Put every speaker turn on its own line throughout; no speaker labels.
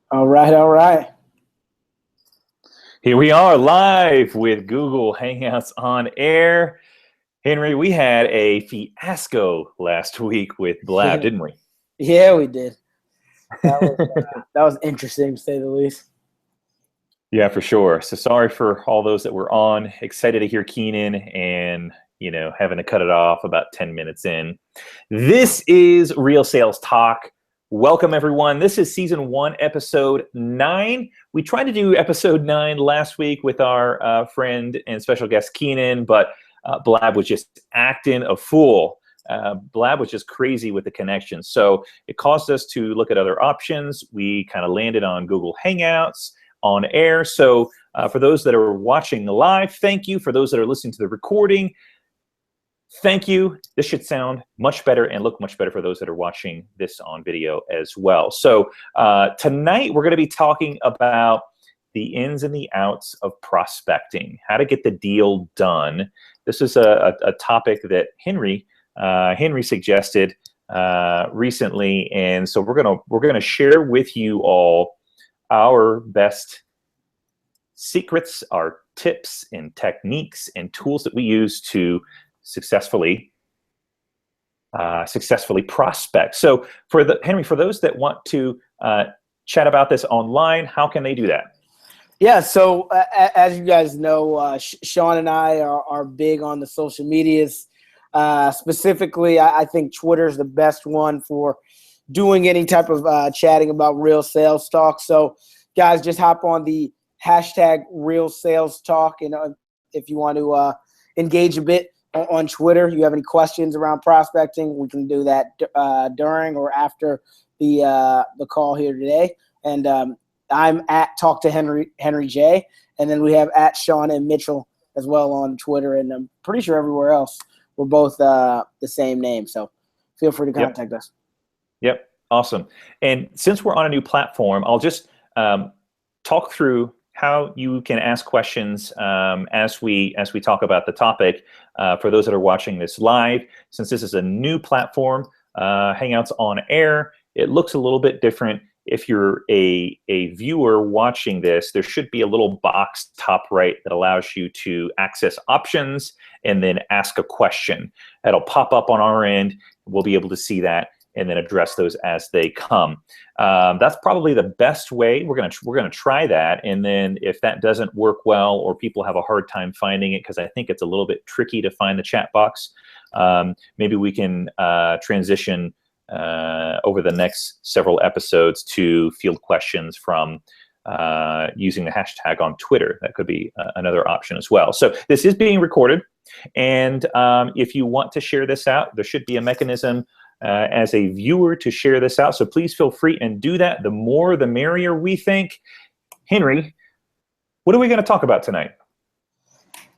All right, all right.
Here we are live with Google Hangouts on air. Henry, we had a fiasco last week with Blab, didn't we?
Yeah, we did. That was interesting to say the least.
Yeah, for sure. So sorry for all those that were on. Excited to hear Keenan and, having to cut it off about 10 minutes in. This is Real Sales Talk. Welcome, everyone. This is season 1, episode 9. We tried to do episode 9 last week with our friend and special guest Keenan, but Blab was just acting a fool. Blab was just crazy with the connection. So it caused us to look at other options. We kind of landed on Google Hangouts on air. So for those that are watching live, thank you. For those that are listening to the recording, thank you. This should sound much better and look much better for those that are watching this on video as well. So tonight we're going to be talking about the ins and the outs of prospecting, how to get the deal done. This is a topic that Henry suggested recently, and so we're gonna share with you all our best secrets, our tips and techniques and tools that we use to successfully prospect. So Henry, for those that want to chat about this online, how can they do that?
Yeah, so as you guys know, Sean and I are big on the social medias. Specifically, I think Twitter is the best one for doing any type of chatting about real sales talk. So guys, just hop on the hashtag real sales talk. And if you want to engage a bit on Twitter, you have any questions around prospecting, we can do that during or after the call here today. And I'm at Talk to Henry J. And then we have at Sean and Mitchell as well on Twitter. And I'm pretty sure everywhere else we're both the same name. So feel free to contact us.
Yep. Awesome. And since we're on a new platform, I'll just talk through how you can ask questions as we talk about the topic for those that are watching this live. Since this is a new platform, Hangouts on air, it looks a little bit different. If you're a viewer watching this, there should be a little box top right that allows you to access options and then ask a question. That'll pop up on our end. We'll be able to see that and then address those as they come. That's probably the best way. We're gonna try that, and then if that doesn't work well or people have a hard time finding it, because I think it's a little bit tricky to find the chat box, maybe we can transition over the next several episodes to field questions from using the hashtag on Twitter. That could be another option as well. So this is being recorded, and if you want to share this out, there should be a mechanism as a viewer to share this out. So please feel free and do that. The more, the merrier, we think. Henry, what are we going to talk about tonight?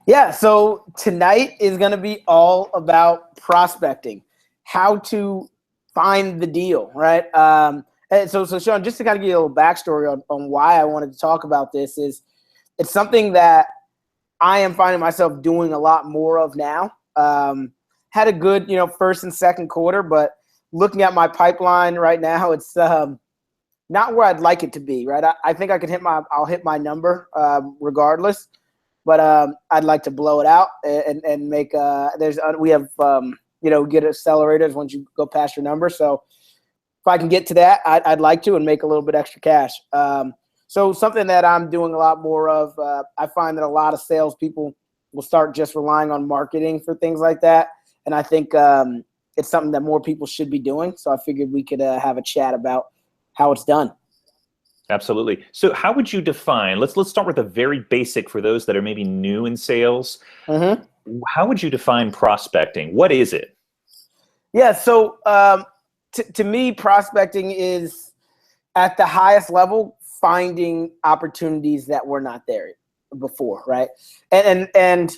Yeah, so tonight is going to be all about prospecting, how to find the deal, right? And so Sean, just to kind of give you a little backstory on why I wanted to talk about this is it's something that I am finding myself doing a lot more of now. Had a good, first and second quarter, but looking at my pipeline right now, it's not where I'd like it to be, right? I think I can I'll hit my number regardless, but I'd like to blow it out and make we have get accelerators once you go past your number. So if I can get to that, I'd like to and make a little bit extra cash. So something that I'm doing a lot more of, I find that a lot of salespeople will start just relying on marketing for things like that. And I think it's something that more people should be doing. So I figured we could have a chat about how it's done.
Absolutely. So how would you define, let's start with a very basic for those that are maybe new in sales. Mm-hmm. How would you define prospecting? What is it?
Yeah, so to me, prospecting is at the highest level, finding opportunities that were not there before, right? And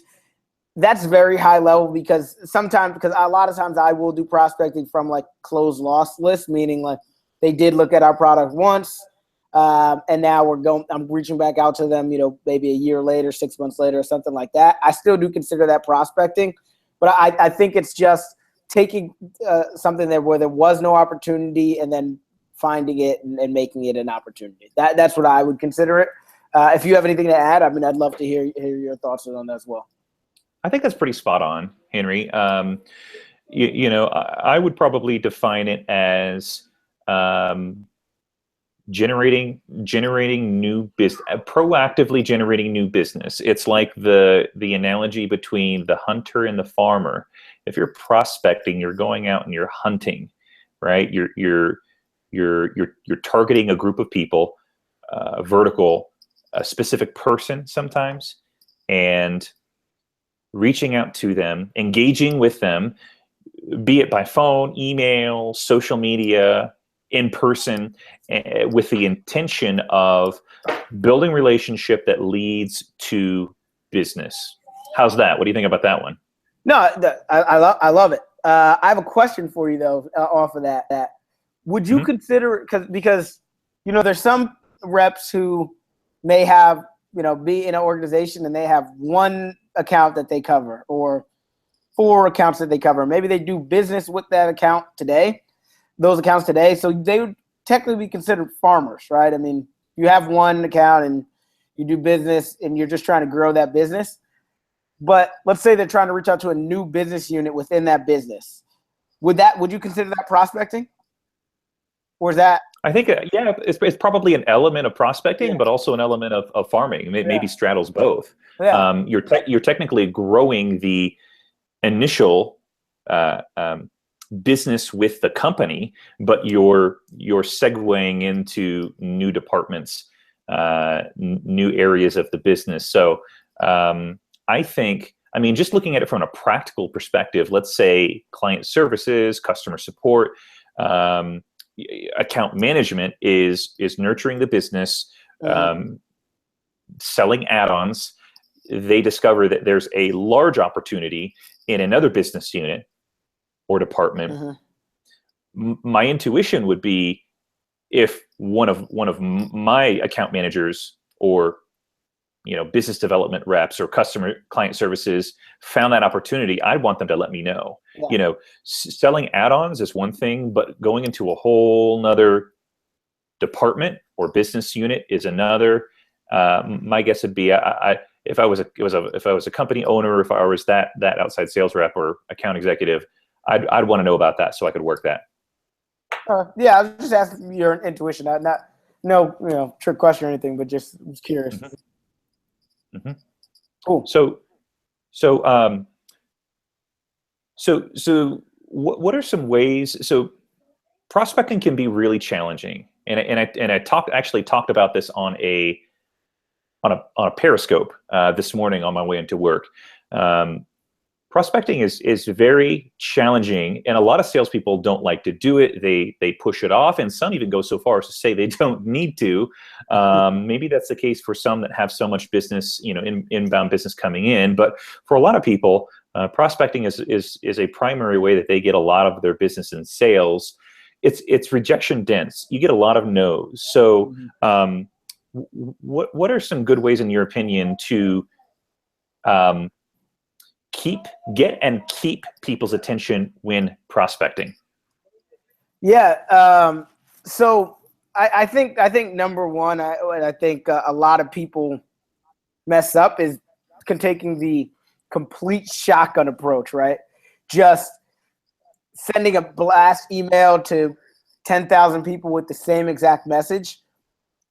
that's very high level because a lot of times I will do prospecting from like closed loss lists, meaning like they did look at our product once, and now I'm reaching back out to them, maybe a year later, 6 months later, or something like that. I still do consider that prospecting, but I think it's just taking something where there was no opportunity and then finding it and making it an opportunity. That's what I would consider it. If you have anything to add, I mean, I'd love to hear your thoughts on that as well.
I think that's pretty spot on, Henry. I would probably define it as generating new business, proactively generating new business. It's like the analogy between the hunter and the farmer. If you're prospecting, you're going out and you're hunting, right? You're targeting a group of people, a specific person sometimes, and reaching out to them, engaging with them, be it by phone, email, social media, in person, with the intention of building relationship that leads to business. How's that? What do you think about that one?
No, I love it. I have a question for you though, off of that. Would you consider, because there's some reps who may have be in an organization and they have one account that they cover or 4 accounts that they cover. Maybe they do business with that account today, those accounts today. So they would technically be considered farmers, right? I mean, you have one account and you do business and you're just trying to grow that business. But let's say they're trying to reach out to a new business unit within that business. Would you consider that prospecting? Or is that?
I think, it's probably an element of prospecting, but also an element of farming. It maybe straddles both.
Yeah.
You're technically growing the initial business with the company, but you're segueing into new departments, new areas of the business. So I think, just looking at it from a practical perspective, let's say client services, customer support, account management is nurturing the business, selling add-ons. They discover that there's a large opportunity in another business unit or department. My intuition would be, if one of my account managers or business development reps or client services found that opportunity, I'd want them to let me know. Yeah. Selling add-ons is one thing, but going into a whole nother department or business unit is another. My guess would be, if I was a company owner, if I was that outside sales rep or account executive, I'd want to know about that so I could work that.
Yeah, I was just asking your intuition, no trick question or anything, but just was curious. Cool.
So what are some ways? So prospecting can be really challenging, and I talked about this on a Periscope this morning on my way into work. Prospecting is very challenging, and a lot of salespeople don't like to do it. They push it off, and some even go so far as to say they don't need to. Maybe that's the case for some that have so much business, inbound business coming in. But for a lot of people, prospecting is a primary way that they get a lot of their business and sales. It's rejection dense. You get a lot of no's. So what are some good ways, in your opinion, to get people's attention when prospecting?
Yeah. So I think number one, I think a lot of people mess up is taking the complete shotgun approach, right? Just sending a blast email to 10,000 people with the same exact message.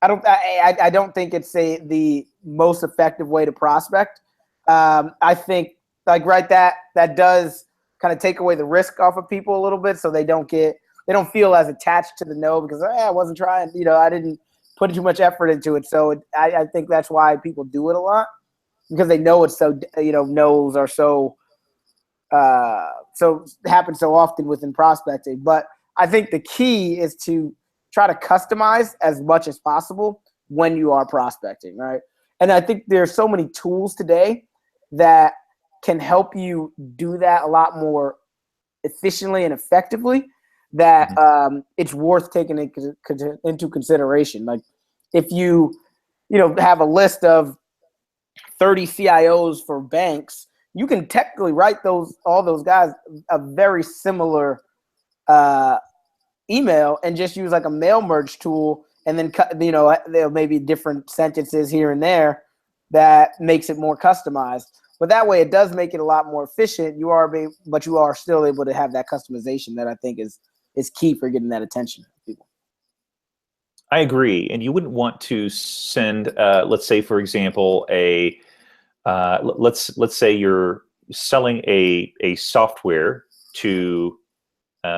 I don't think it's the most effective way to prospect. I think that does kind of take away the risk off of people a little bit, so they don't feel as attached to the no, because I wasn't trying, I didn't put too much effort into it. So I think that's why people do it a lot, because they know it's so, no's are so happen so often within prospecting. But I think the key is to try to customize as much as possible when you are prospecting, right? And I think there's so many tools today that can help you do that a lot more efficiently and effectively, that it's worth taking into consideration. Like, if you have a list of 30 CIOs for banks, you can technically write all those guys a very similar email and just use like a mail merge tool, and then there may be different sentences here and there that makes it more customized. But that way, it does make it a lot more efficient. But you are still able to have that customization that I think is key for getting that attention from people.
I agree, and you wouldn't want to send, let's say, for example, let's say you're selling a software to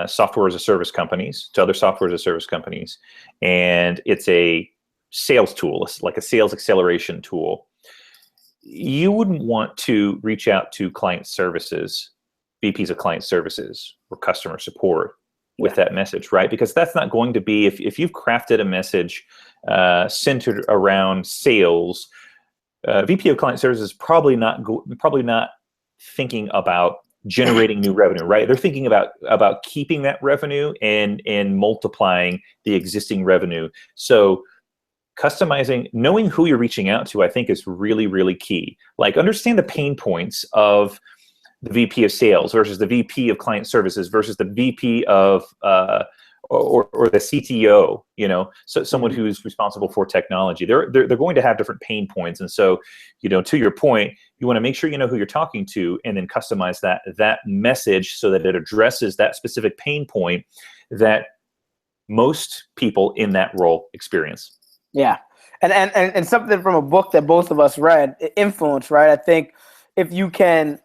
software as a service companies, to other software as a service companies, and it's a sales tool, like a sales acceleration tool. You wouldn't want to reach out to client services, VPs of client services or customer support with that message, right? Because that's not going to be, if you've crafted a message centered around sales, VP of client services is probably not thinking about generating new revenue, right? They're thinking about keeping that revenue and multiplying the existing revenue. So customizing, knowing who you're reaching out to, I think is really, really key. Like, understand the pain points of the VP of sales versus the VP of client services versus the VP of or the CTO, so someone who's responsible for technology. They're going to have different pain points. And so, to your point, you want to make sure you know who you're talking to, and then customize that message so that it addresses that specific pain point that most people in that role experience.
Yeah. And something from a book that both of us read, Influence, right? I think if you can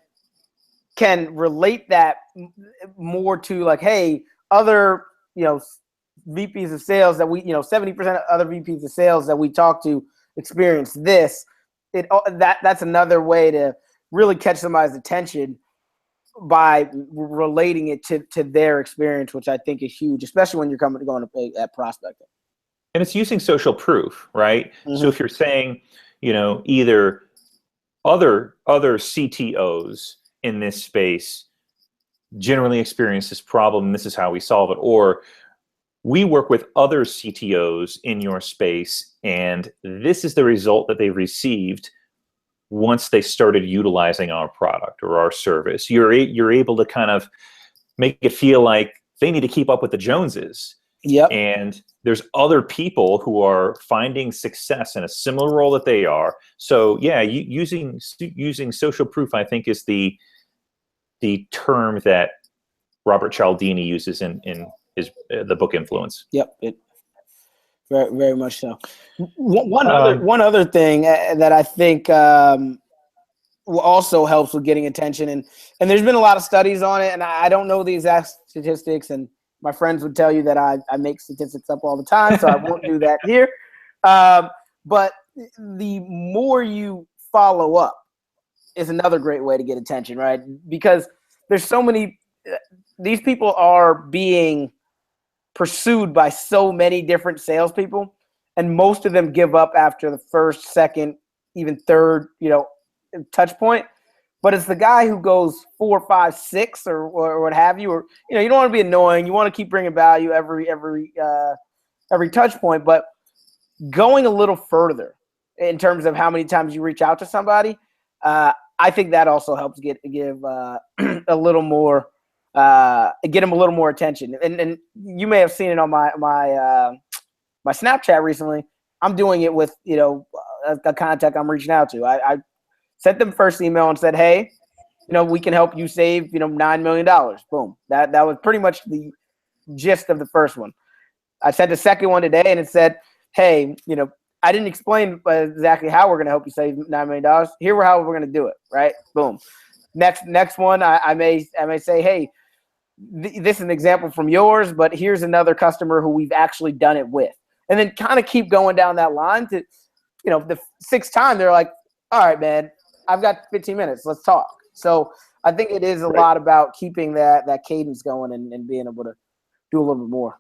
relate that more to like, hey, other, VPs of sales that we, 70% of other VPs of sales that we talk to experience this, that's another way to really catch somebody's attention by relating it to their experience, which I think is huge, especially when you're going to pay at prospecting.
And it's using social proof, right? Mm-hmm. So if you're saying, either other CTOs in this space generally experience this problem, and this is how we solve it, or we work with other CTOs in your space, and this is the result that they received once they started utilizing our product or our service. You're able to kind of make it feel like they need to keep up with the Joneses.
Yep.
And there's other people who are finding success in a similar role that they are. So yeah, using social proof, I think, is the term that Robert Cialdini uses in the book Influence.
Yep, very, very much so. One other thing that I think also helps with getting attention, and there's been a lot of studies on it, and I don't know the exact statistics, and my friends would tell you that I make statistics up all the time, so I won't do that here. But the more you follow up is another great way to get attention, right? Because there's so many, these people are being pursued by so many different salespeople, and most of them give up after the first, second, even third, touch point. But it's the guy who goes 4, 5, 6, or what have you, or you don't want to be annoying. You want to keep bringing value every touch point, but going a little further in terms of how many times you reach out to somebody, I think that also helps give a little more, get them a little more attention. And you may have seen it on my Snapchat recently. I'm doing it with a contact I'm reaching out to. I sent them first email and said, hey, we can help you save, $9 million. Boom. That was pretty much the gist of the first one. I sent the second one today, and it said, hey, I didn't explain exactly how we're going to help you save $9 million. Here how we're going to do it. Right. Boom. Next one, I may say, hey, this is an example from yours, but here's another customer who we've actually done it with. And then kind of keep going down that line to, the sixth time, they're like, all right, man, I've got 15 minutes. Let's talk. So I think it is a lot about keeping that cadence going and being able to do a little bit more.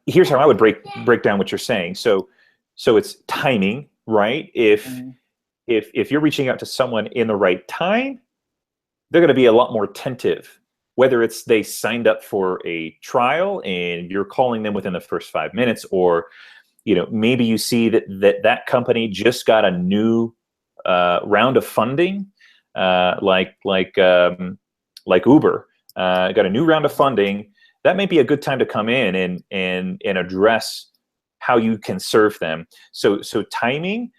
Here's how I would break down what you're saying. So it's timing, right? If you're reaching out to someone in the right time, they're going to be a lot more attentive. Whether it's they signed up for a trial and you're calling them within the first 5 minutes, or maybe you see that company just got a new round of funding, like Uber, got a new round of funding, that may be a good time to come in and address how you can serve them. So timing,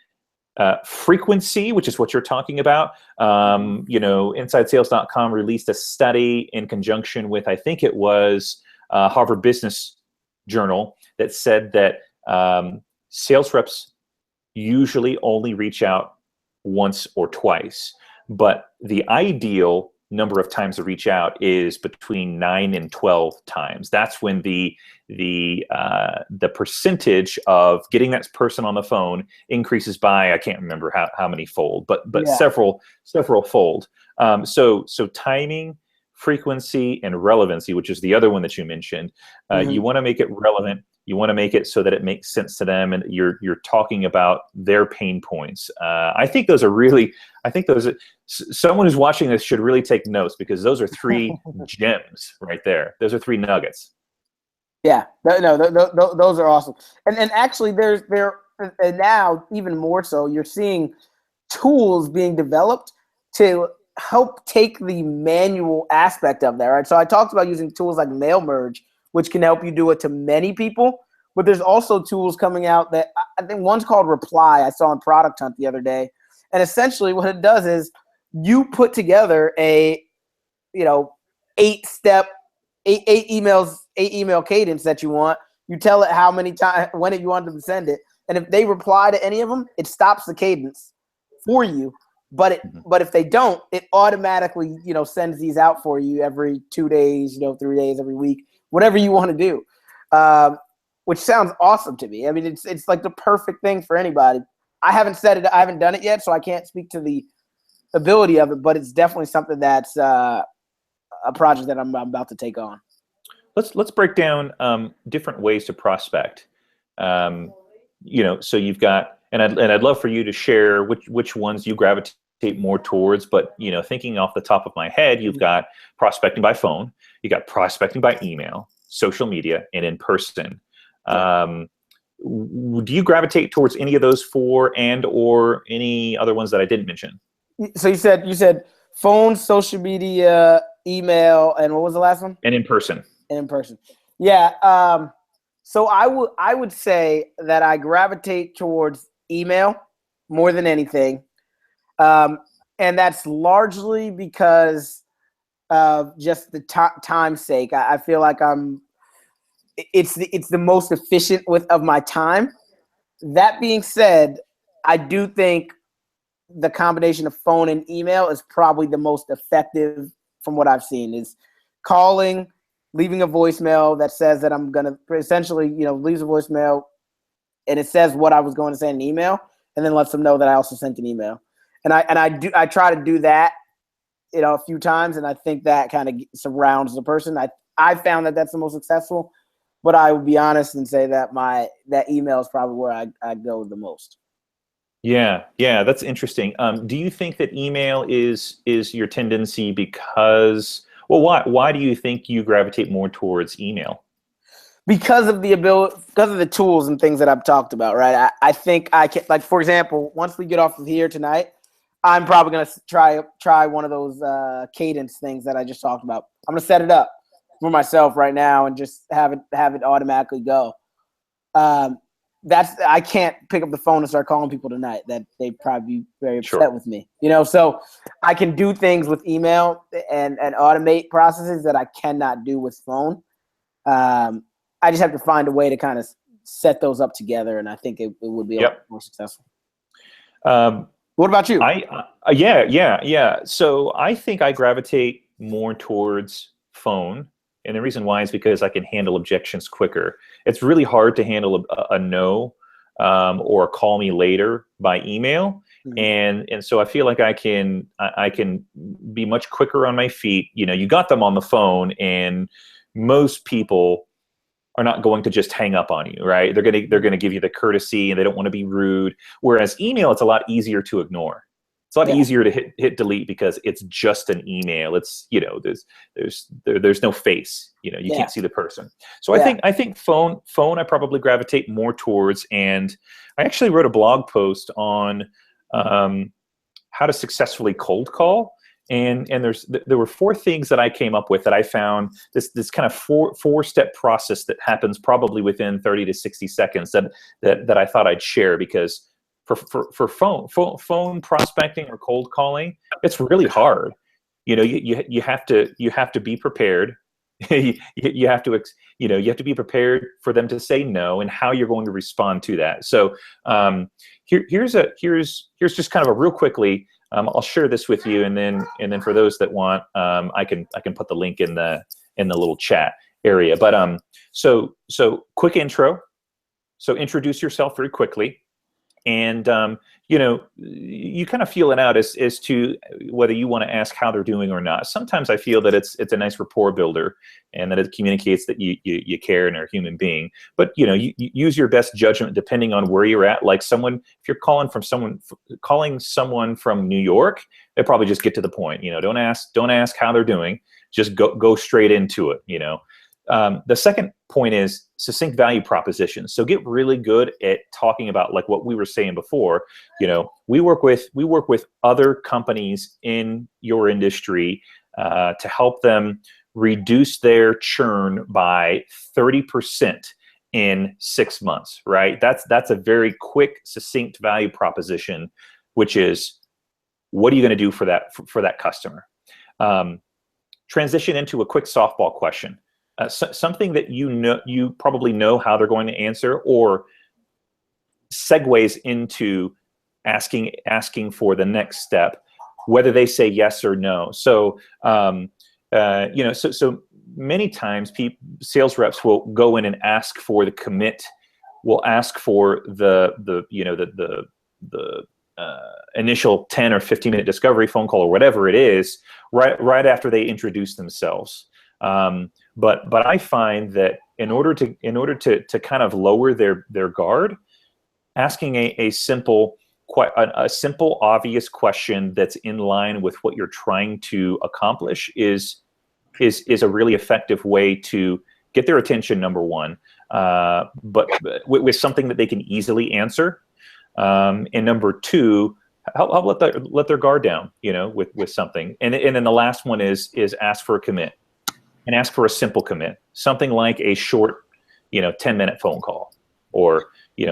frequency, which is what you're talking about. InsideSales.com released a study in conjunction with, I think it was Harvard Business Journal, that said that sales reps usually only reach out once or twice, but the ideal number of times to reach out is between 9 and 12 times. That's when the percentage of getting that person on the phone increases by, I can't remember how many fold, but several fold. So timing, frequency, and relevancy, which is the other one that you mentioned. You want to make it relevant. You want to make it so that it makes sense to them, and you're talking about their pain points. I think those are someone who's watching this should really take notes, because those are 3 gems right there. Those are 3 nuggets.
Yeah, those are awesome. And actually, and now even more so, you're seeing tools being developed to help take the manual aspect of that, right? So I talked about using tools like Mail Merge, which can help you do it to many people. But there's also tools coming out that I think one's called Reply. I saw on Product Hunt the other day. And essentially what it does is you put together a, 8-step, eight email cadence that you want. You tell it how many times, when you want them to send it. And if they reply to any of them, it stops the cadence for you. But if they don't, it automatically, sends these out for you every 2 days, 3 days, every week, whatever you want to do, which sounds awesome to me. I mean, it's like the perfect thing for anybody. I haven't done it yet, so I can't speak to the ability of it, but it's definitely something that's a project that I'm about to take on.
Let's break down different ways to prospect. So you've got, and I'd love for you to share which ones you gravitate more towards, but thinking off the top of my head, you've got prospecting by phone, you got prospecting by email, social media, and in person. Do you gravitate towards any of those 4 and or any other ones that I didn't mention?
So you said phone, social media, email, and what was the last one?
And in person.
And in person. Yeah. So I would say that I gravitate towards email more than anything. And that's largely because of just the time's sake. I feel like it's the most efficient of my time. That being said, I do think the combination of phone and email is probably the most effective from what I've seen. Is calling, leaving a voicemail that says that I'm going to essentially, leaves a voicemail and it says what I was going to send an email, and then lets them know that I also sent an email. And I try to do that, a few times, and I think that kind of surrounds the person. I found that that's the most successful, but I would be honest and say that that email is probably where I go the most.
Yeah, that's interesting. Do you think that email is your tendency because, well, why do you think you gravitate more towards email?
Because of the tools and things that I've talked about, right? I think I can, like, for example, once we get off of here tonight, I'm probably going to try one of those cadence things that I just talked about. I'm going to set it up for myself right now and just have it automatically go. I can't pick up the phone and start calling people tonight. That they'd probably be very upset with me. So I can do things with email and automate processes that I cannot do with phone. I just have to find a way to kind of set those up together, and I think it would be a lot more successful. What about you?
Yeah. So I think I gravitate more towards phone, and the reason why is because I can handle objections quicker. It's really hard to handle a no or a call me later by email, and so I feel like I can be much quicker on my feet. You got them on the phone, and most people are not going to just hang up on you, right? They're gonna give you the courtesy, and they don't want to be rude. Whereas email, it's a lot easier to ignore. It's a lot easier to hit delete because it's just an email. It's there's no face. You can't see the person. So I think phone I probably gravitate more towards. And I actually wrote a blog post on how to successfully cold call. And there were four things that I came up with that I found this kind of four-step process that happens probably within 30 to 60 seconds that I thought I'd share, because for phone prospecting or cold calling, it's really hard. You have to be prepared. you have to be prepared for them to say no, and how you're going to respond to that. So here's just kind of a real quickly. I'll share this with you, and then for those that want, I can put the link in the little chat area. But so quick intro. So introduce yourself very quickly, and you kind of feel it out as to whether you want to ask how they're doing or not. Sometimes I feel that it's a nice rapport builder, and that it communicates that you care and are a human being. But you use your best judgment depending on where you're at. Like if you're calling someone from New York, they probably just get to the point. Don't ask how they're doing. Just go straight into it. The second point is succinct value propositions. So get really good at talking about, like what we were saying before. We work with other companies in your industry to help them reduce their churn by 30% in 6 months. Right? That's a very quick, succinct value proposition, which is, what are you going to do for that customer? Transition into a quick softball question. Something that you probably know how they're going to answer, or segues into asking for the next step, whether they say yes or no. So so many times sales reps will go in and ask for the commit, will ask for the initial 10 or 15-minute discovery phone call or whatever it is, right after they introduce themselves. But I find that in order to kind of lower their guard, asking a simple, obvious question that's in line with what you're trying to accomplish is a really effective way to get their attention, number one, but with something that they can easily answer, and number two, help let their guard down, with something, and then the last one is ask for a commit. And ask for a simple commit, something like a short, 10-minute phone call, or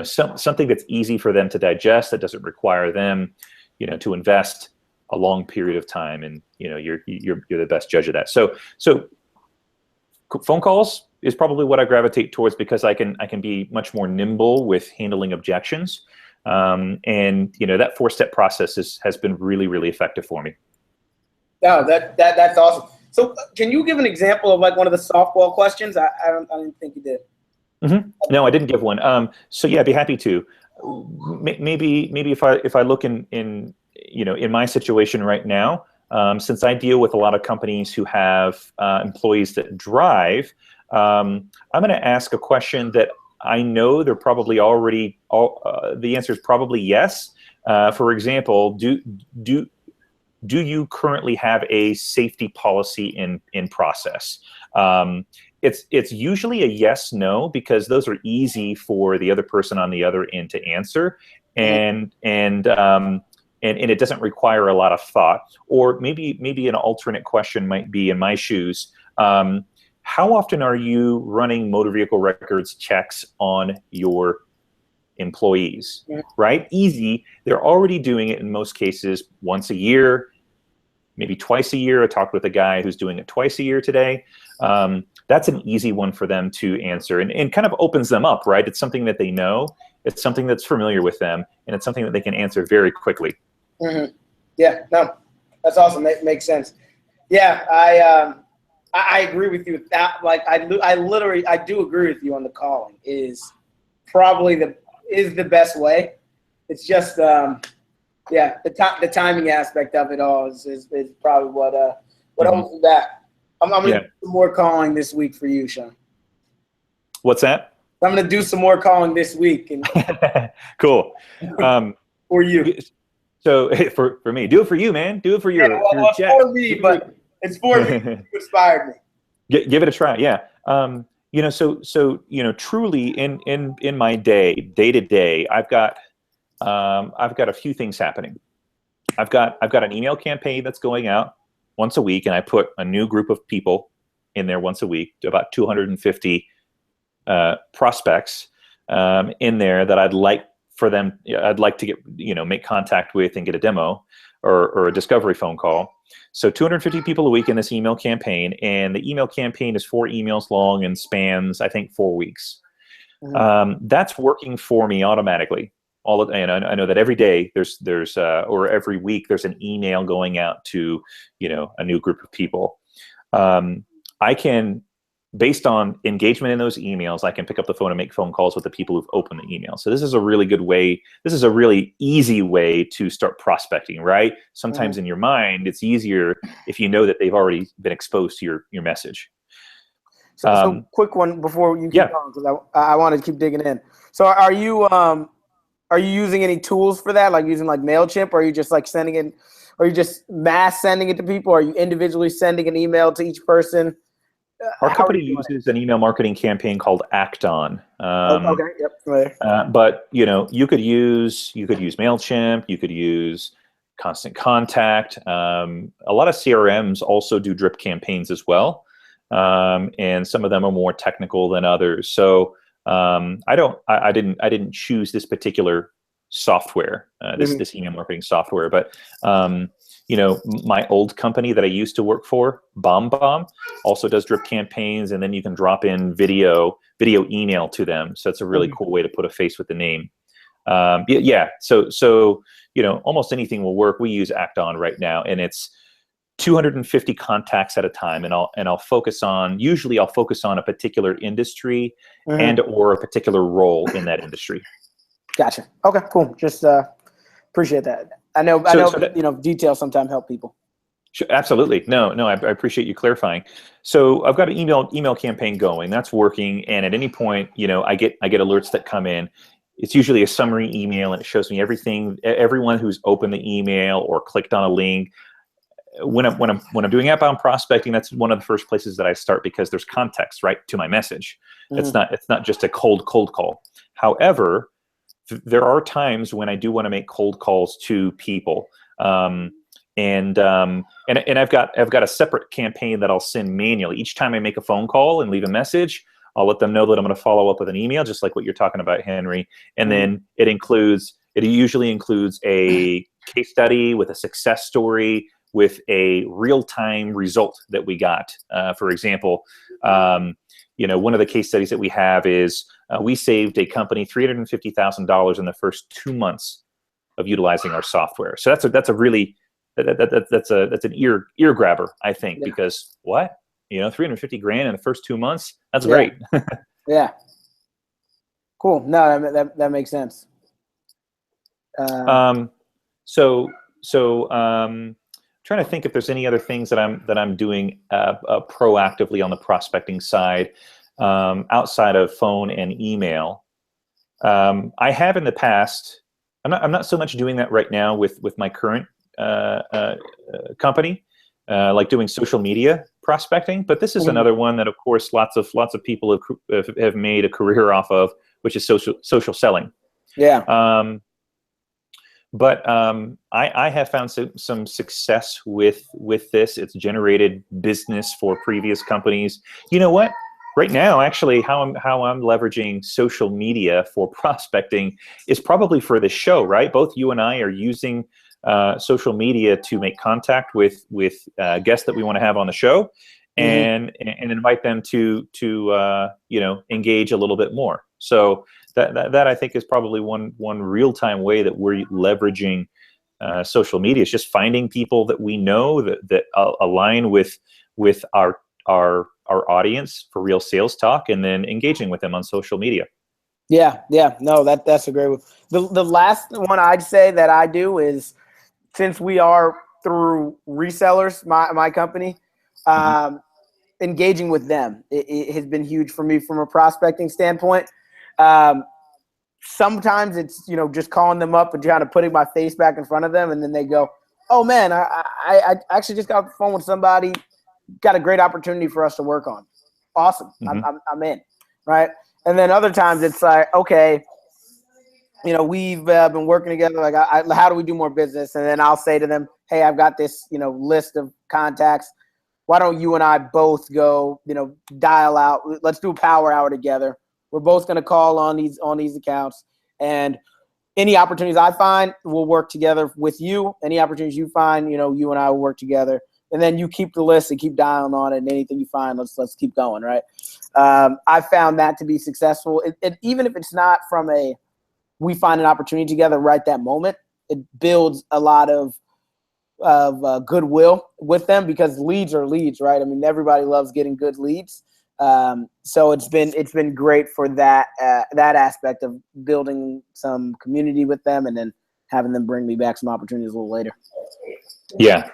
something that's easy for them to digest, that doesn't require them, to invest a long period of time. And you're the best judge of that. So phone calls is probably what I gravitate towards, because I can be much more nimble with handling objections, and that four-step process has been really, really effective for me.
No, that's awesome. So can you give an example of like one of the softball questions? I didn't think you did.
Mm-hmm. No, I didn't give one. So yeah, I'd be happy to. Maybe if I look in my situation right now, since I deal with a lot of companies who have employees that drive, I'm going to ask a question that I know they're probably already. The answer is probably yes. For example, do you currently have a safety policy in process? It's usually a yes, no, because those are easy for the other person on the other end to answer, and it doesn't require a lot of thought. Or maybe an alternate question might be, in my shoes, how often are you running motor vehicle records checks on your employees? Right? Easy. They're already doing it in most cases once a year, maybe twice a year. I talked with a guy who's doing it twice a year today. That's an easy one for them to answer, and kind of opens them up, right? It's something that they know. It's something that's familiar with them, and it's something that they can answer very quickly.
Mm-hmm. Yeah, no, that's awesome. That makes sense. Yeah, I agree with you. That, like, I do agree with you on the calling is probably the best way. It's just the timing aspect of it all is probably what holds me back. I'm gonna do some more calling this week for you, Sean.
What's that?
I'm gonna do some more calling this week. And
cool.
For you.
So for me, do it for you, man. Do it for your
it's
chat.
for me, but it's for me. You inspired me.
Give it a try. Yeah. Truly in my day to day, I've got a few things happening. I've got an email campaign that's going out once a week, and I put a new group of people in there once a week, about 250 prospects in there that I'd like to get, make contact with and get a demo or a discovery phone call. So 250 people a week in this email campaign, and the email campaign is 4 emails long and spans, I think, 4 weeks. That's working for me automatically. And I know that every day or every week there's an email going out to, a new group of people. I can, based on engagement in those emails, I can pick up the phone and make phone calls with the people who've opened the email. So this is a really good way. This is a really easy way to start prospecting, right? Sometimes in your mind, it's easier if you know that they've already been exposed to your message.
So quick one before you keep going, because I want to keep digging in. So are you using any tools for that, like using like MailChimp, or are you just like sending it, or are you just mass sending it to people? Or are you individually sending an email to each person?
Our company uses an email marketing campaign called Acton.
Okay, yep, familiar.
But you could use MailChimp. You could use Constant Contact. A lot of CRMs also do drip campaigns as well, and some of them are more technical than others. So I didn't choose this particular software, this email marketing software, but my old company that I used to work for, BombBomb, also does drip campaigns, and then you can drop in video email to them. So it's a really cool way to put a face with the name. So almost anything will work. We use Acton right now, and it's 250 contacts at a time, and I'll focus on a particular industry and or a particular role in that industry.
Gotcha. Okay, cool. Just appreciate that. I know details sometimes help people.
Sure, absolutely. No, I appreciate you clarifying. So I've got an email campaign going. That's working, and at any point, I get alerts that come in. It's usually a summary email, and it shows me everyone who's opened the email or clicked on a link. When I'm doing outbound prospecting, that's one of the first places that I start, because there's context, right, to my message. It's not just a cold call. However, there are times when I do want to make cold calls to people, and I've got a separate campaign that I'll send manually. Each time I make a phone call and leave a message, I'll let them know that I'm going to follow up with an email, just like what you're talking about, Henry. And then it usually includes a case study with a success story, with a real-time result that we got. For example, one of the case studies that we have is we saved a company $350,000 in the first 2 months of utilizing our software. So that's an ear grabber, I think, because what? $350,000 in the first 2 months? That's great.
Yeah. Cool. No, that makes sense.
Trying to think if there's any other things that I'm doing proactively on the prospecting side, outside of phone and email. I have in the past. I'm not so much doing that right now with my current company, like doing social media prospecting. But this is another one that, of course, lots of people have made a career off of, which is social selling.
Yeah.
But I have found some success with this. It's generated business for previous companies. You know what? Right now, actually, how I'm leveraging social media for prospecting is probably for this show, right? Both you and I are using social media to make contact with guests that we want to have on the show, and invite them to engage a little bit more. So that I think is probably one real-time way that we're leveraging social media, is just finding people that we know that align with our audience for real sales talk, and then engaging with them on social media.
Yeah. No, that's a great one. The last one I'd say that I do is, since we are through resellers, my company, engaging with them, it has been huge for me from a prospecting standpoint. Sometimes it's, just calling them up and trying to putting my face back in front of them, and then they go, "Oh man, I actually just got off the phone with somebody, got a great opportunity for us to work on. Awesome. I'm in." Right. And then other times it's like, okay, we've been working together. Like, how do we do more business? And then I'll say to them, "Hey, I've got this, list of contacts. Why don't you and I both go, dial out? Let's do a power hour together. We're both going to call on these accounts, and any opportunities I find, we'll work together with you. Any opportunities you find, you and I will work together. And then you keep the list and keep dialing on it. And anything you find, let's keep going, right? I found that to be successful. Even if it's not from we find an opportunity together right that moment, it builds a lot of goodwill with them, because leads are leads, right? I mean, everybody loves getting good leads. So it's been great for that aspect of building some community with them, and then having them bring me back some opportunities a little later.
Yeah.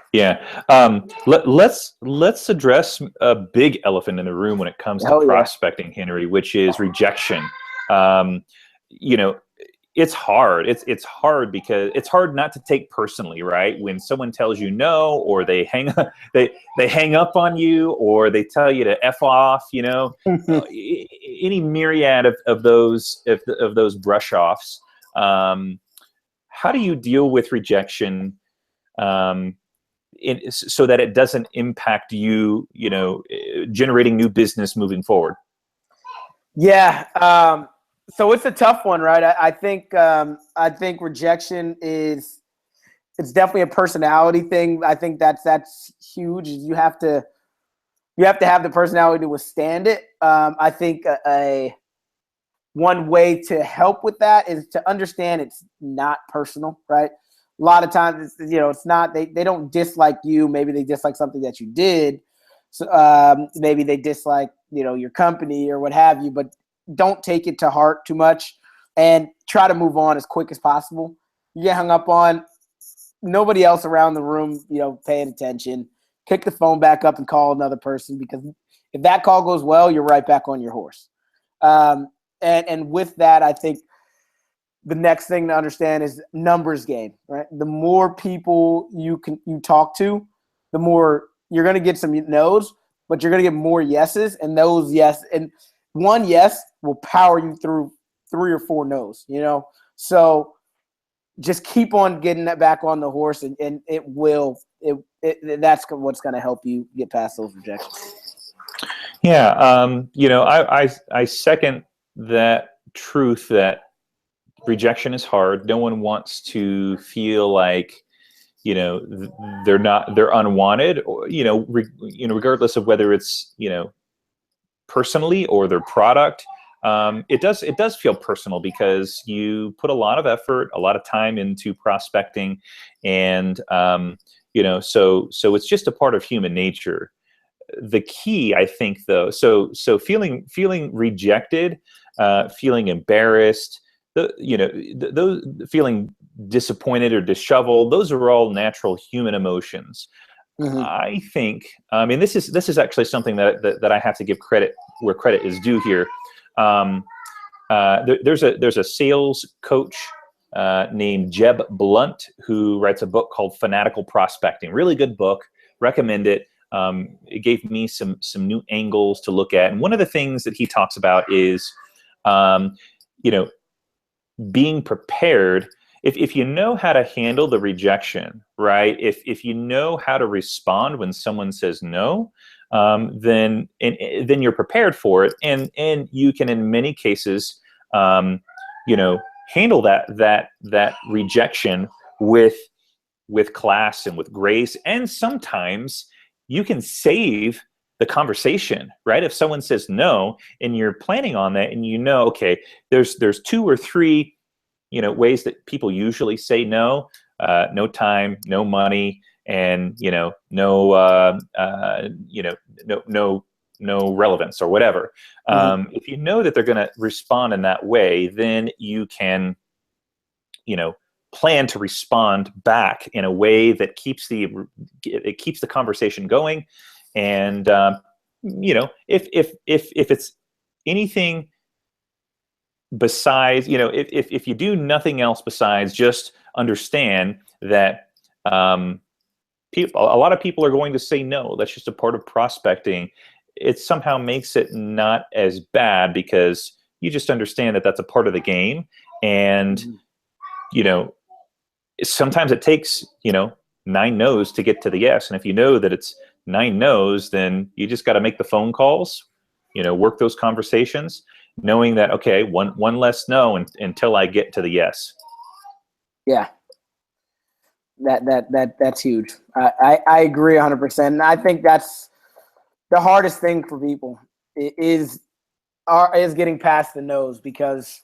Let's address a big elephant in the room when it comes to prospecting, Henry, which is rejection. It's hard. It's hard because it's hard not to take personally, right? When someone tells you no, or they hang up on you, or they tell you to F off, any myriad of those brush offs. How do you deal with rejection so that it doesn't impact you, generating new business moving forward?
Yeah. So it's a tough one, right? I think rejection it's definitely a personality thing. I think that's huge. You have to have the personality to withstand it. I think one way to help with that is to understand it's not personal, right? A lot of times, it's not, they don't dislike you. Maybe they dislike something that you did. So maybe they dislike, your company or what have you, but don't take it to heart too much, and try to move on as quick as possible. You get hung up on, nobody else around the room, paying attention. Pick the phone back up and call another person, because if that call goes well, you're right back on your horse. And with that, I think the next thing to understand is numbers game, right? The more people you talk to, the more you're going to get some no's, but you're going to get more yeses, and those yes, and one yes will power you through 3 or 4 no's, So just keep on getting that back on the horse, and that's what's going to help you get past those rejections.
Yeah. I second that truth that rejection is hard. No one wants to feel like, they're unwanted, or, regardless of whether it's, personally or their product. It does feel personal, because you put a lot of effort, a lot of time into prospecting, and so it's just a part of human nature. The key, I think, though, so feeling rejected, feeling embarrassed, those feeling disappointed or disheveled, those are all natural human emotions. Mm-hmm. I think, this is actually something that I have to give credit where credit is due here. There's a sales coach named Jeb Blunt, who writes a book called Fanatical Prospecting. Really good book. Recommend it. It gave me some new angles to look at. And one of the things that he talks about is, being prepared. If you know how to handle the rejection, right? If you know how to respond when someone says no, then you're prepared for it, and you can, in many cases, handle that rejection with class and with grace. And sometimes you can save the conversation, right? If someone says no, and you're planning on that, and okay, there's 2 or 3 ways that people usually say no: no time, no money, and no relevance, or whatever. Mm-hmm. If you know that they're going to respond in that way, then you can plan to respond back in a way that keeps the conversation going. And if it's anything besides, if you do nothing else besides just understand that a lot of people are going to say no. That's just a part of prospecting. It somehow makes it not as bad, because you just understand that that's a part of the game. And sometimes it takes 9 no's to get to the yes. And if you know that it's 9 no's, then you just got to make the phone calls, work those conversations, knowing that, okay, one less no until I get to the yes.
Yeah. That's huge. I agree 100%. And I think that's the hardest thing for people is getting past the no's, because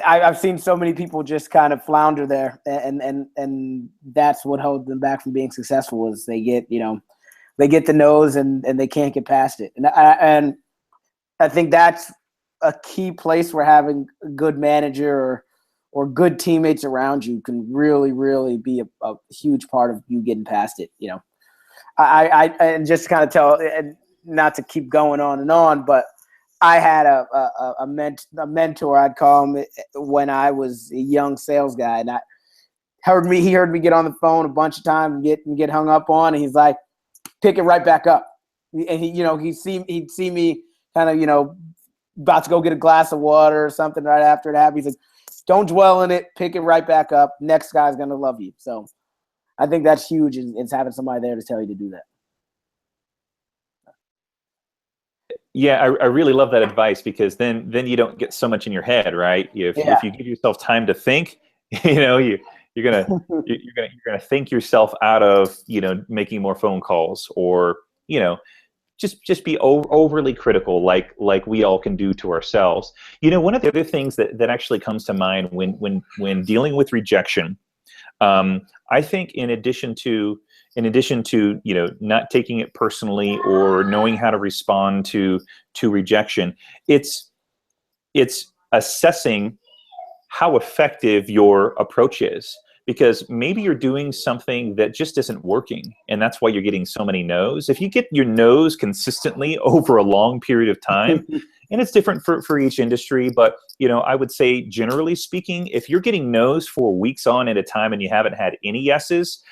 I've seen so many people just kind of flounder there, and that's what holds them back from being successful, is they get the no's and they can't get past it. And I think that's a key place where having a good manager or good teammates around you can really, really be a huge part of you getting past it. I and just to kind of tell, and not to keep going on and on, but I had a mentor, I'd call him, when I was a young sales guy, and he heard me get on the phone a bunch of times and get hung up on, and he's like, pick it right back up. And he'd see me kind of, about to go get a glass of water or something right after it happened. He's like, don't dwell in it, pick it right back up. Next guy's going to love you. So I think that's huge, is having somebody there to tell you to do that.
Yeah, I really love that advice, because then you don't get so much in your head, right? If you give yourself time to think, you're gonna think yourself out of making more phone calls, or just be overly critical, like we all can do to ourselves. One of the other things that actually comes to mind when dealing with rejection, I think in addition to not taking it personally or knowing how to respond to rejection, it's assessing how effective your approach is, because maybe you're doing something that just isn't working, and that's why you're getting so many no's. If you get your no's consistently over a long period of time, and it's different for each industry, but I would say generally speaking, if you're getting no's for weeks on at a time and you haven't had any yeses,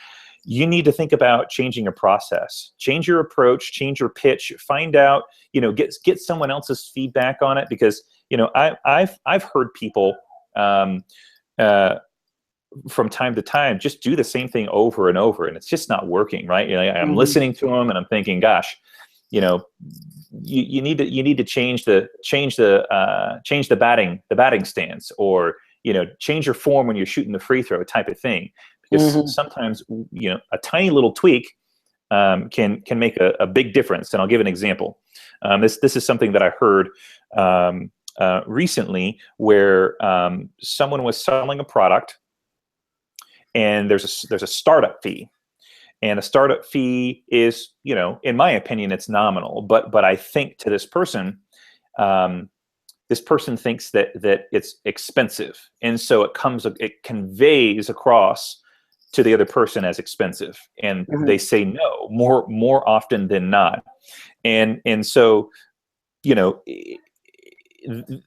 you need to think about changing your process, change your approach, change your pitch, find out, get someone else's feedback on it, because I've heard people from time to time just do the same thing over and over, and it's just not working, right? I'm listening to them and I'm thinking, gosh, you need to change the batting stance, or change your form when you're shooting the free throw, type of thing. Because sometimes a tiny little tweak can make a big difference. And I'll give an example. This is something that I heard recently, where someone was selling a product, and there's a startup fee. And a startup fee is, in my opinion, it's nominal. But I think to this person thinks that it's expensive, and so it conveys across to the other person as expensive, and they say no more often than not. And so,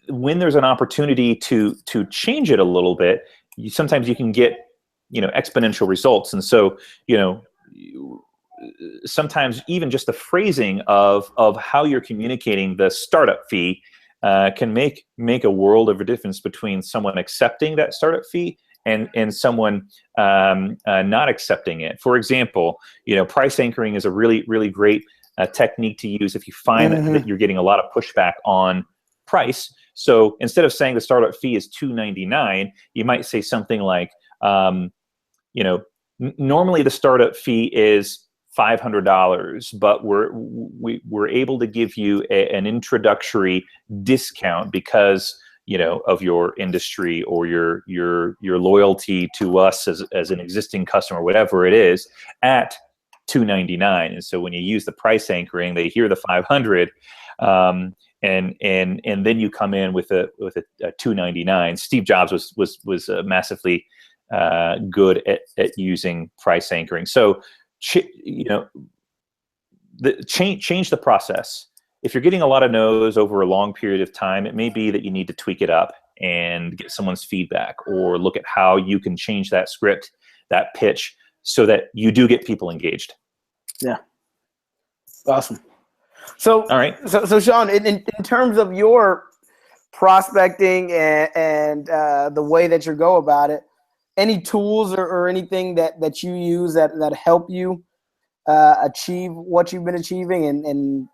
when there's an opportunity to change it a little bit, sometimes you can get exponential results. And so sometimes even just the phrasing of how you're communicating the startup fee can make a world of a difference between someone accepting that startup fee and someone not accepting it. For example, price anchoring is a really, really great technique to use if you find that you're getting a lot of pushback on price. So instead of saying the startup fee is $299, you might say something like, normally the startup fee is $500, but we're able to give you an introductory discount because of your industry or your loyalty to us as an existing customer, whatever it is, at $299. And so when you use the price anchoring, they hear the 500, and then you come in with a $299. Steve Jobs was massively good at using price anchoring. So change the process. If you're getting a lot of no's over a long period of time, it may be that you need to tweak it up and get someone's feedback, or look at how you can change that script, that pitch, so that you do get people engaged.
Yeah. Awesome. So,
all right.
So Sean, in terms of your prospecting and the way that you go about it, any tools or anything that you use that help you achieve what you've been achieving? And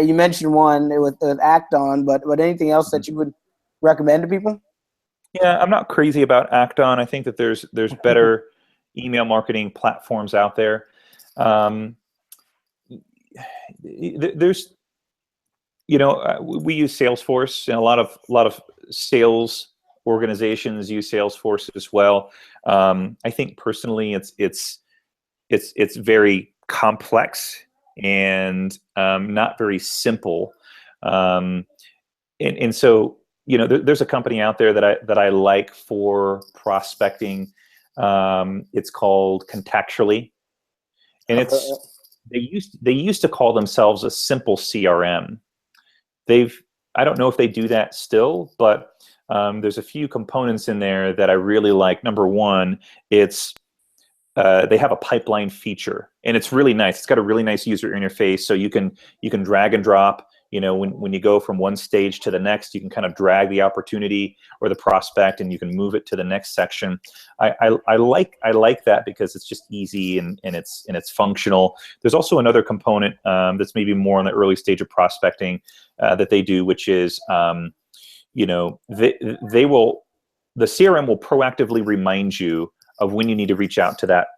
you mentioned one with Act On, but anything else that you would recommend to people?
Yeah, I'm not crazy about Acton. I think that there's better email marketing platforms out there. There's, we use Salesforce, and a lot of sales organizations use Salesforce as well. I think personally, it's very complex and not very simple. And so, there's a company out there that I like for prospecting. It's called Contactually, and they used to call themselves a simple CRM. I don't know if they do that still, but there's a few components in there that I really like. Number one, they have a pipeline feature, and it's really nice. It's got a really nice user interface, so you can drag and drop. When you go from one stage to the next, you can kind of drag the opportunity or the prospect, and you can move it to the next section. I like that because it's just easy and it's functional. There's also another component that's maybe more on the early stage of prospecting that they do, which is the CRM will proactively remind you of when you need to reach out to that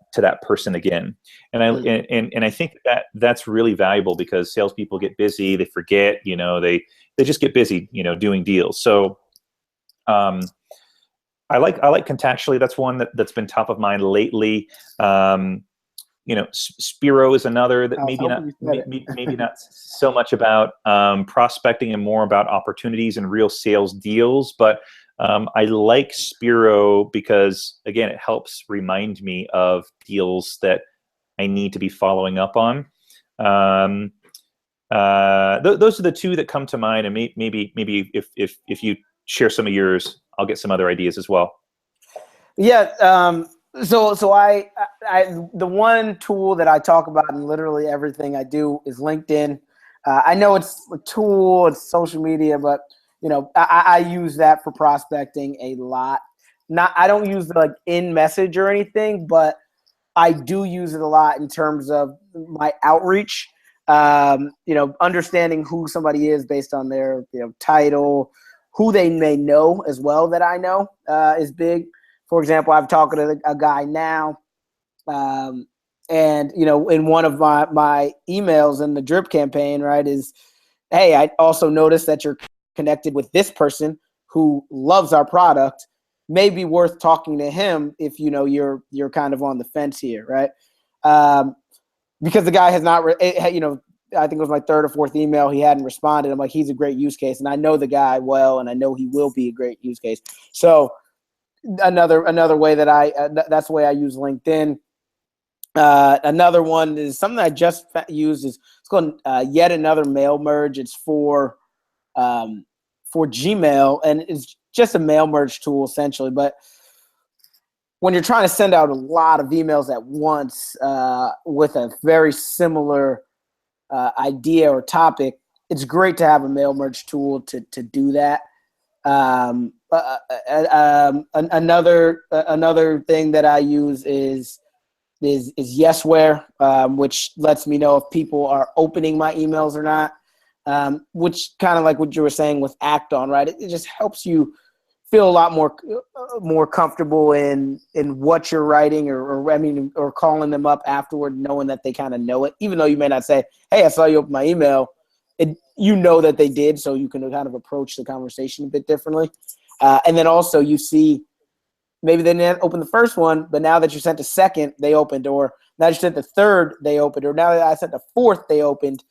person again. And I think that's really valuable because salespeople get busy, they forget, they just get busy, doing deals. So I like Contactually. That's one that's been top of mind lately. Spiro is another that maybe not so much about prospecting and more about opportunities and real sales deals, but I like Spiro because, again, it helps remind me of deals that I need to be following up on. Those are the two that come to mind, and maybe if you share some of yours, I'll get some other ideas as well.
Yeah. So I the one tool that I talk about in literally everything I do is LinkedIn. I know it's a tool, it's social media, but I use that for prospecting a lot. I don't use the in message or anything, but I do use it a lot in terms of my outreach. Understanding who somebody is based on their title, who they may know as well that I know is big. For example, I've talked to a guy now, and in one of my emails in the drip campaign, right, is, hey, I also noticed that you're connected with this person who loves our product. May be worth talking to him if you're kind of on the fence here, right? Because the guy has not, I think it was my third or fourth email, he hadn't responded. I'm like, he's a great use case, and I know the guy well, and I know he will be a great use case. So another way that that's the way I use LinkedIn. Another one is something I just used. It's called Yet Another Mail Merge. It's for Gmail, and it's just a mail merge tool essentially. But when you're trying to send out a lot of emails at once with a very similar idea or topic, it's great to have a mail merge tool to do that. Another thing that I use is Yesware, which lets me know if people are opening my emails or not. Which kind of like what you were saying with Act On, right? It just helps you feel a lot more comfortable in what you're writing, or calling them up afterward, knowing that they kind of know it, even though you may not say, "Hey, I saw you open my email." That they did, so you can kind of approach the conversation a bit differently. And then also you see maybe they didn't open the first one, but now that you sent the second, they opened, or now you sent the third, they opened, or now that I sent the fourth, they opened.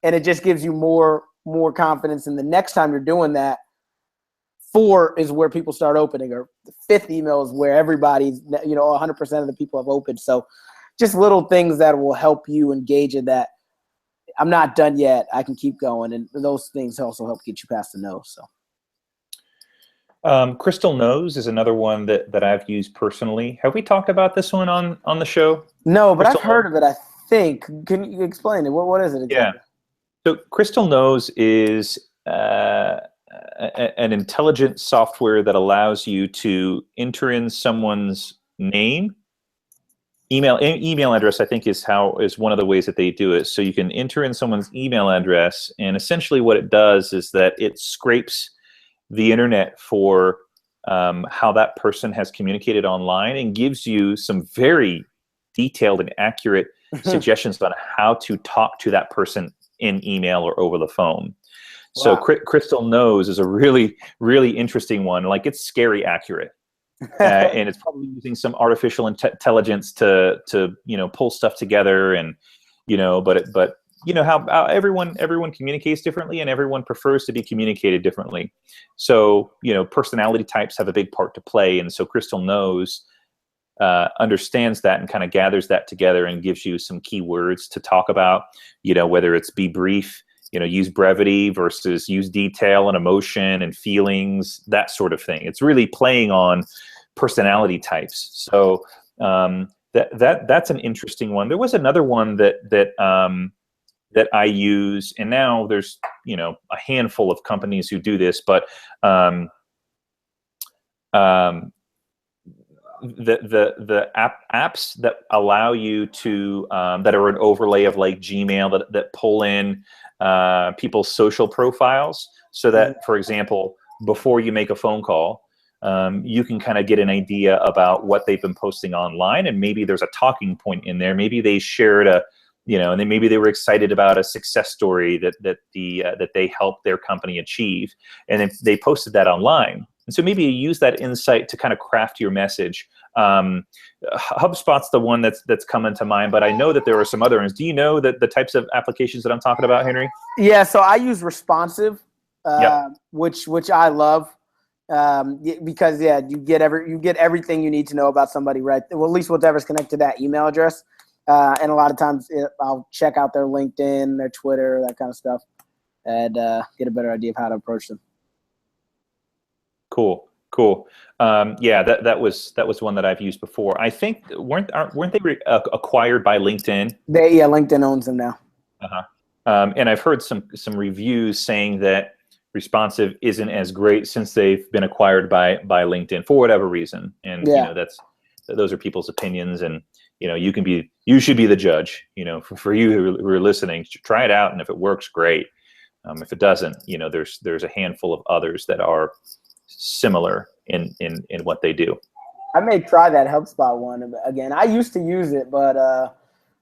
And it just gives you more confidence. And the next time you're doing that, 4 is where people start opening, or the 5th email is where everybody's, 100% of the people have opened. So just little things that will help you engage in that. I'm not done yet. I can keep going. And those things also help get you past the no. So.
Crystal Knows is another one that I've used personally. Have we talked about this one on the show?
No, but
Crystal
I've heard of it, I think. Can you explain it? What is it exactly?
Yeah. So Crystal Knows is an intelligent software that allows you to enter in someone's name, email address, I think is one of the ways that they do it. So you can enter in someone's email address, and essentially what it does is that it scrapes the internet for how that person has communicated online and gives you some very detailed and accurate suggestions on how to talk to that person in email or over the phone. So
Wow.
Crystal Knows is a really, really interesting one. Like, it's scary accurate. And it's probably using some artificial intelligence to pull stuff together, and but how everyone communicates differently, and everyone prefers to be communicated differently. So personality types have a big part to play, and so Crystal Knows understands that and kind of gathers that together and gives you some keywords to talk about. Whether it's be brief, use brevity versus use detail and emotion and feelings, that sort of thing. It's really playing on personality types. So that's an interesting one. There was another one that I use, and now there's a handful of companies who do this, but the apps that allow you to that are an overlay of like Gmail that pull in people's social profiles, so that, for example, before you make a phone call, you can kind of get an idea about what they've been posting online, and maybe there's a talking point in there. Maybe they shared and then maybe they were excited about a success story that they helped their company achieve, and then they posted that online. And so maybe you use that insight to kind of craft your message. HubSpot's the one that's coming to mind, but I know that there are some other ones. Do you know that the types of applications that I'm talking about, Henry?
Yeah, so I use Responsive,
Yep.
which I love, because you get everything you need to know about somebody, right? Well, at least whatever's connected to that email address. And a lot of times I'll check out their LinkedIn, their Twitter, that kind of stuff, and get a better idea of how to approach them.
Cool. Yeah, that was one that I've used before. I think weren't they acquired by LinkedIn?
LinkedIn owns them now.
And I've heard some reviews saying that Responsive isn't as great since they've been acquired by LinkedIn for whatever reason. And those are people's opinions, and you should be the judge. For you who are listening, try it out, and if it works, great. If it doesn't, there's a handful of others that are similar in what they do.
I may try that HubSpot one again. I used to use it, but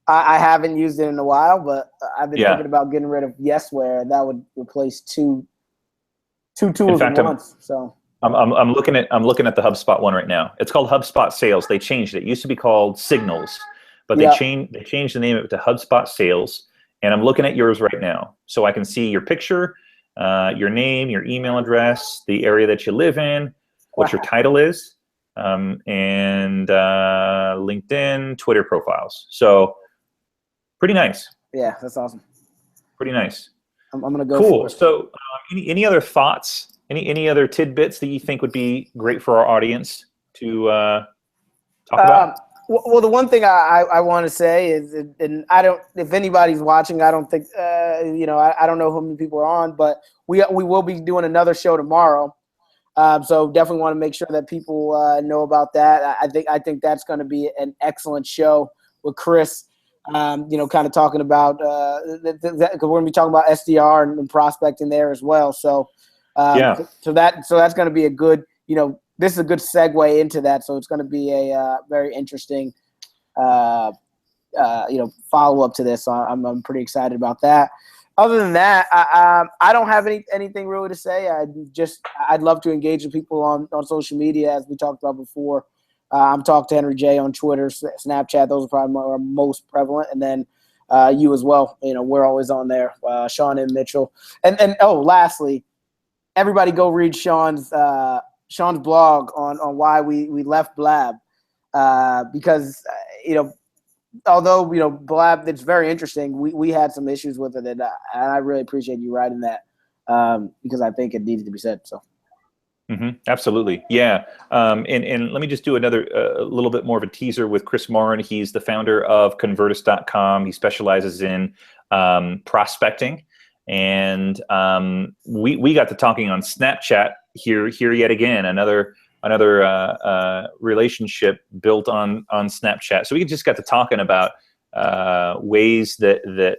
I haven't used it in a while. But I've been thinking about getting rid of Yesware. That would replace two tools at once. So
I'm looking at the HubSpot one right now. It's called HubSpot Sales. They changed it. It used to be called Signals, but they changed the name of it to HubSpot Sales. And I'm looking at yours right now, so I can see your picture, your name, your email address, the area that you live in, what your title is, and LinkedIn, Twitter profiles. So pretty nice.
Yeah, that's awesome.
Pretty nice.
I'm gonna go.
Cool.
For it.
So any other thoughts? Any other tidbits that you think would be great for our audience to talk about?
Well, the one thing I want to say is, and I don't, if anybody's watching, I don't think, I don't know how many people are on, but we will be doing another show tomorrow. So definitely want to make sure that people know about that. I think that's going to be an excellent show with Chris. Kind of talking about because we're going to be talking about SDR and prospecting there as well. So so that's going to be a good, this is a good segue into that. So it's going to be a very interesting, follow up to this. So I'm pretty excited about that. Other than that, I don't have anything really to say. I'd love to engage with people on social media, as we talked about before. I'm talking to Henry J on Twitter, Snapchat. Those are probably our most prevalent. And then you as well. We're always on there. Sean and Mitchell. And lastly, everybody go read Sean's blog on why we left Blab, because although Blab, it's very interesting, we had some issues with it, and I really appreciate you writing that, because I think it needed to be said. So
absolutely, yeah. And let me just do another a little bit more of a teaser with Chris Morin. He's the founder of Convertus.com. He specializes in prospecting. And we got to talking on Snapchat here yet again, another relationship built on Snapchat. So we just got to talking about ways that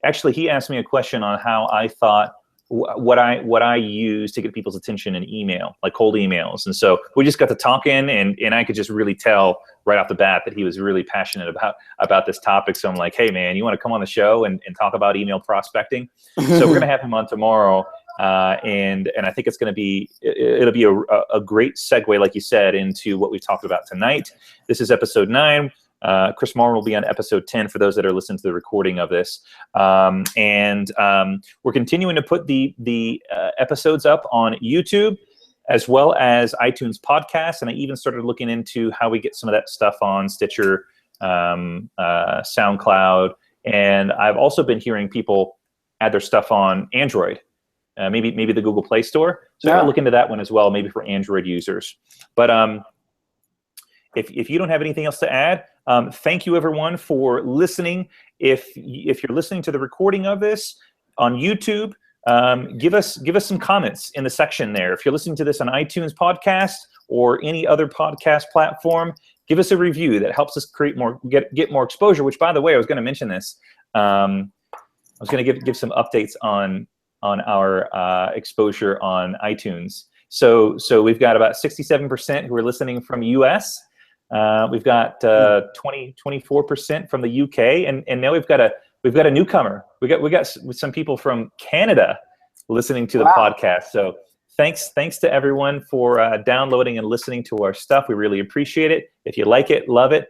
actually he asked me a question on how I thought what I use to get people's attention in email, like cold emails. And so we just got to talking, and I could just really tell right off the bat that he was really passionate about this topic. So I'm like, hey man, you want to come on the show and talk about email prospecting? So we're gonna have him on tomorrow, and I think it'll be a great segue, like you said, into what we've talked about tonight. This is episode 9. Chris Marr will be on episode 10 for those that are listening to the recording of this. And we're continuing to put the episodes up on YouTube as well as iTunes podcasts. And I even started looking into how we get some of that stuff on Stitcher, SoundCloud. And I've also been hearing people add their stuff on Android, maybe the Google Play Store. So I'm going to look into that one as well, maybe for Android users. But if you don't have anything else to add, thank you everyone for listening. If you're listening to the recording of this on YouTube, give us some comments in the section there. If you're listening to this on iTunes podcast or any other podcast platform, give us a review. That helps us create get more exposure. Which, by the way, I was going to mention this. I was going to give some updates on our exposure on iTunes. So we've got about 67% who are listening from US. We've got 24% from the UK, and now we've got a newcomer. We got some people from Canada listening to the podcast. So thanks to everyone for downloading and listening to our stuff. We really appreciate it. If you like it, love it.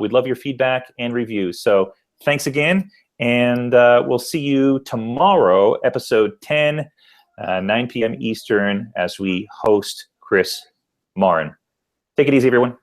We'd love your feedback and reviews. So thanks again, and we'll see you tomorrow, episode 10, 9 p.m. Eastern, as we host Chris Marr. Take it easy, everyone.